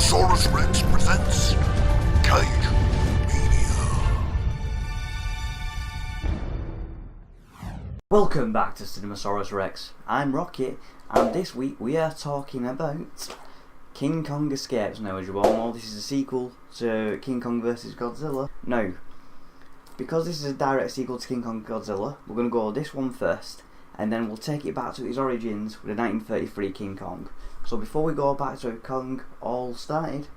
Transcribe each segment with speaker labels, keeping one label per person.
Speaker 1: Cinemasaurus Rex presents Kaijumania.
Speaker 2: Welcome back to Cinemasaurus Rex. I'm Rocket, and this week we are talking about King Kong Escapes. Now, as you all know, this is a sequel to King Kong vs Godzilla. Now, because this is a direct sequel to King Kong Godzilla, we're going to go this one first, and then we'll take it back to its origins with the 1933 King Kong. So before we go back to how Kong all started,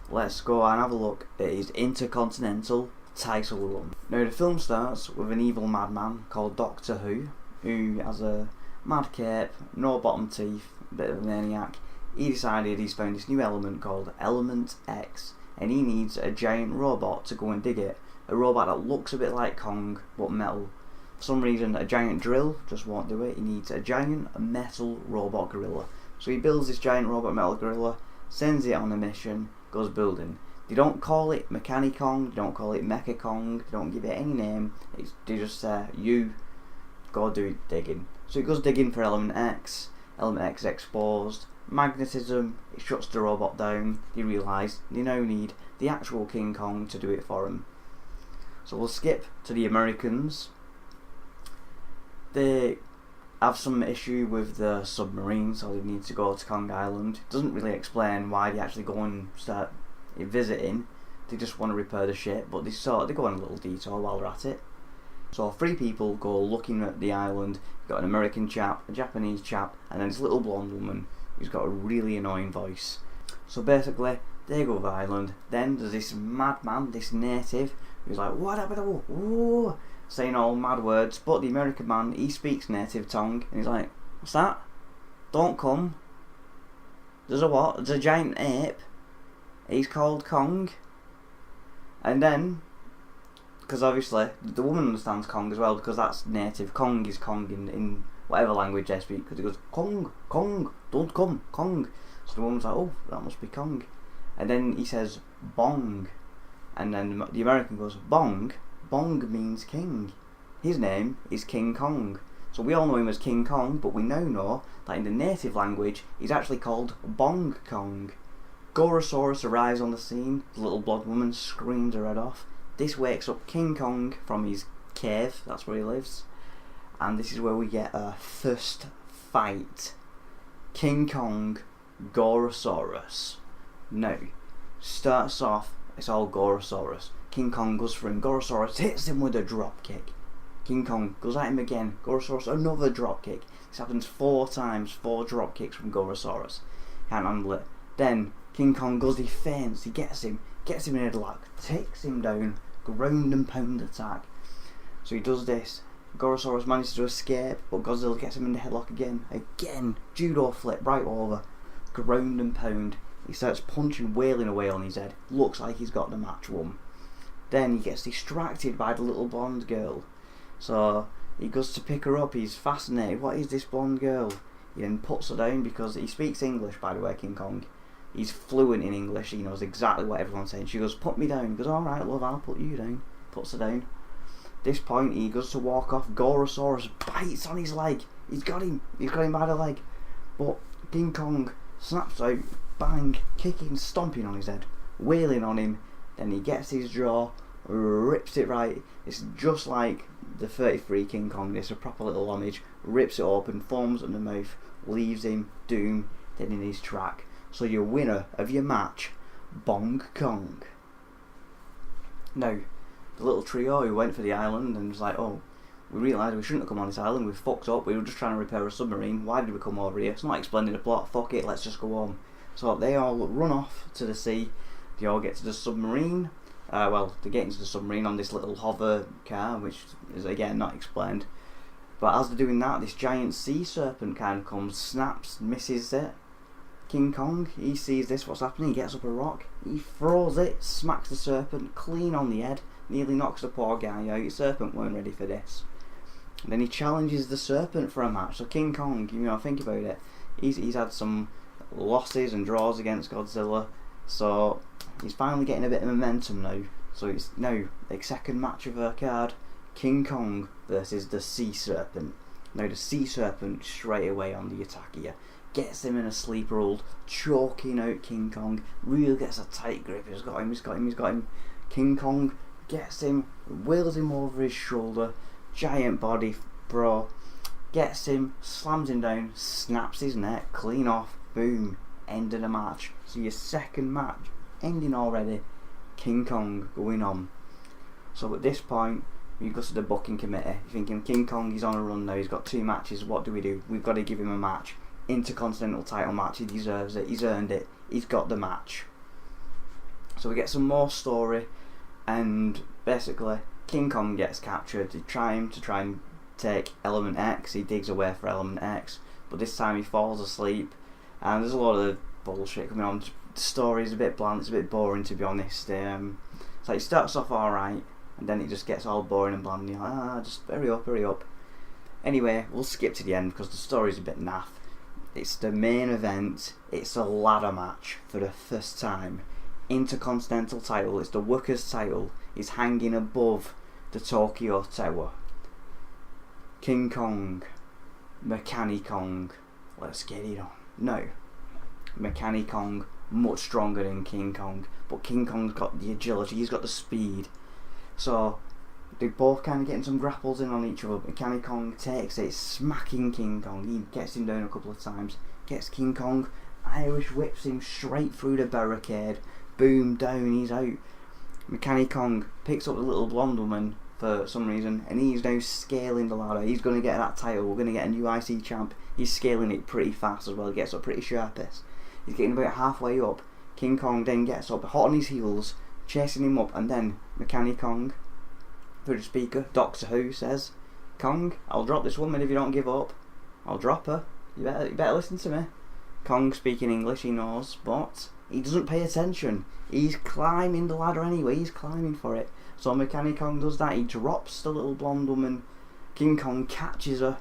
Speaker 2: let's go and have a look at his intercontinental title run. Now, the film starts with an evil madman called Doctor who has a mad cape, no bottom teeth, a bit of a maniac. He decided he's found this new element called Element X, and he needs a giant robot to go and dig it. A robot that looks a bit like Kong, but metal. For some reason, a giant drill just won't do it. He needs a giant metal robot gorilla. So he builds this giant robot metal gorilla, sends it on a mission, goes building. They don't call it Mechani-Kong, they don't call it Mecha-Kong, they don't give it any name. They just say, you go do digging. So he goes digging for Element X. Element X is exposed. Magnetism, it shuts the robot down. They realise they now need the actual King Kong to do it for them. So we'll skip to the Americans. They have some issue with the submarine, so they need to go to Kong Island. It doesn't really explain why they actually go and start visiting. They just want to repair the ship, but they go on a little detour while they're at it. So 3 people go looking at the island. You've got an American chap, a Japanese chap, and then this little blonde woman who's got a really annoying voice. So basically, they go to the island. Then there's this madman, this native, who's like, what happened? Oh, saying all mad words, but the American man, he speaks native tongue, and he's like, what's that? Don't come. There's a what? There's a giant ape. He's called Kong. And then, because obviously, the woman understands Kong as well, because that's native. Kong is Kong in whatever language they speak, because he goes, Kong, Kong, don't come, Kong. So the woman's like, oh, that must be Kong. And then he says, bong. And then the American goes, bong? Bong means king. His name is King Kong. So we all know him as King Kong, but we now know that in the native language, he's actually called Bong Kong. Gorosaurus arrives on the scene. The little blonde woman screams her head off. This wakes up King Kong from his cave, that's where he lives. And this is where we get our first fight. King Kong, Gorosaurus. Now, starts off, it's all Gorosaurus. King Kong goes for him, Gorosaurus hits him with a drop kick. King Kong goes at him again, Gorosaurus another drop kick. This happens 4 times, 4 drop kicks from Gorosaurus. Can't handle it. Then King Kong goes, he feints, he gets him in a headlock, takes him down, ground and pound attack. So he does this. Gorosaurus manages to escape, but Godzilla gets him in the headlock again, judo flip right over, ground and pound. He starts punching, wailing away on his head. Looks like he's got the match won. Then he gets distracted by the little blonde girl. So he goes to pick her up, he's fascinated. What is this blonde girl? He then puts her down because he speaks English, by the way, King Kong. He's fluent in English, he knows exactly what everyone's saying. She goes, put me down. He goes, alright love, I'll put you down. Puts her down. This point he goes to walk off, Gorosaurus bites on his leg. He's got him by the leg. But King Kong snaps out, bang, kicking, stomping on his head, wailing on him. Then he gets his jaw, rips it right. It's just like the 33 King Kong. It's a proper little homage. Rips it open, forms in the mouth, leaves him doom, dead in his track. So your winner of your match, Bong Kong. Now, the little trio who went for the island and was like, oh, we realised we shouldn't have come on this island, we fucked up, we were just trying to repair a submarine, why did we come over here? It's not explaining the plot, fuck it, let's just go home. So they all run off to the sea. They all get to the submarine. They get into the submarine on this little hover car, which is again not explained. But as they're doing that, this giant sea serpent kind of comes, snaps, misses it. King Kong, he sees this, what's happening, he gets up a rock, he throws it, smacks the serpent clean on the head, nearly knocks the poor guy out. The serpent weren't ready for this. And then he challenges the serpent for a match. So King Kong, think about it, he's had some losses and draws against Godzilla, so he's finally getting a bit of momentum now. So it's now the second match of her card, King Kong versus the Sea Serpent. Now the Sea Serpent straight away on the attack here. gets him in a sleeper hold, choking out King Kong. Really gets a tight grip. He's got him. King Kong gets him, wheels him over his shoulder. Giant body, bro. Gets him, slams him down, snaps his neck clean off. Boom. End of the match. So your second match ending already. King Kong going on. So at this point, you go to the booking committee. You're thinking, King Kong, he's on a run now. He's got 2 matches. What do we do? We've got to give him a match. Intercontinental title match. He deserves it. He's earned it. He's got the match. So we get some more story, and basically King Kong gets captured. They try and take Element X. He digs away for Element X, but this time he falls asleep, and there's a lot of bullshit coming on. The story's a bit bland. It's a bit boring, to be honest. So it starts off alright, and then it just gets all boring and bland. And you're like, just hurry up. Anyway, we'll skip to the end because the story's a bit naff. It's the main event. It's a ladder match for the first time. Intercontinental title. It's the workers' title. It's hanging above the Tokyo Tower. King Kong, Mechanic Kong. Let's get it on. No, Mechanic Kong much stronger than King Kong, but King Kong's got the agility. He's got the speed. So they both kind of getting some grapples in on each other. Mechanic Kong takes it, smacking King Kong. He gets him down a couple of times. Gets King Kong, Irish whips him straight through the barricade. Boom, down, he's out. Mechanic Kong picks up the little blonde woman for some reason, and he's now scaling the ladder. He's going to get that title. We're going to get a new IC champ. He's scaling it pretty fast as well. He gets up pretty sharpish. He's getting about halfway up. King Kong then gets up, hot on his heels, chasing him up, and then Mechanic Kong, through the speaker, Doctor Who says, Kong, I'll drop this woman if you don't give up. I'll drop her. You better listen to me. Kong speaking English, he knows, but he doesn't pay attention. He's climbing the ladder anyway. He's climbing for it. So Mechanic Kong does that. He drops the little blonde woman. King Kong catches her,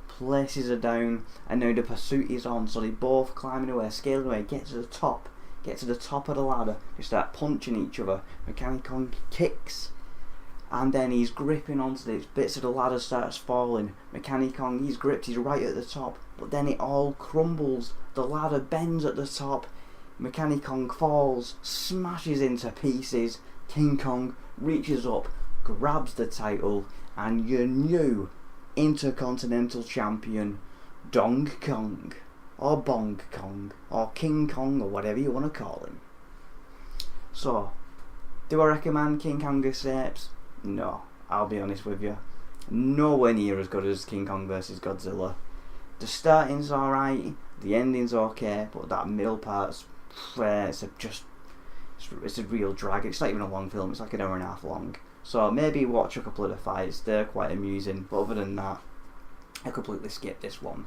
Speaker 2: places her down, and now the pursuit is on. So they both climbing away, scaling away, get to the top of the ladder. They start punching each other. Mechanic Kong kicks, and then he's gripping onto these bits of the ladder starts falling. Mechanic Kong, he's gripped, he's right at the top, but then it all crumbles. The ladder bends at the top. Mechanic Kong falls, smashes into pieces. King Kong reaches up, grabs the title, and your new Intercontinental Champion, Dong Kong, or Bong Kong, or King Kong, or whatever you want to call him. So, do I recommend King Kong escapes? No, I'll be honest with you. Nowhere near as good as King Kong vs Godzilla. The starting's alright, the ending's okay, but that middle part's it's a real drag. It's not even a long film, it's like an hour and a half long. So maybe watch a couple of the fights, they're quite amusing, but other than that, I completely skipped this one.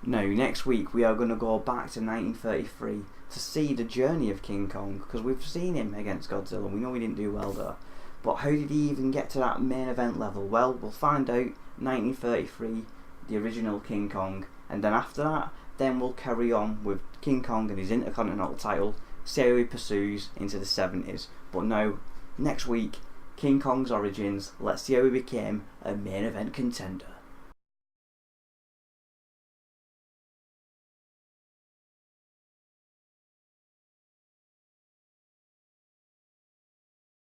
Speaker 2: Now, next week we are going to go back to 1933 to see the journey of King Kong, because we've seen him against Godzilla, we know he didn't do well there. But how did he even get to that main event level? Well, we'll find out. 1933, the original King Kong, and then after that, then we'll carry on with King Kong and his Intercontinental title, see how he pursues into the 70s. But now, next week, King Kong's origins, let's see how he became a main event contender.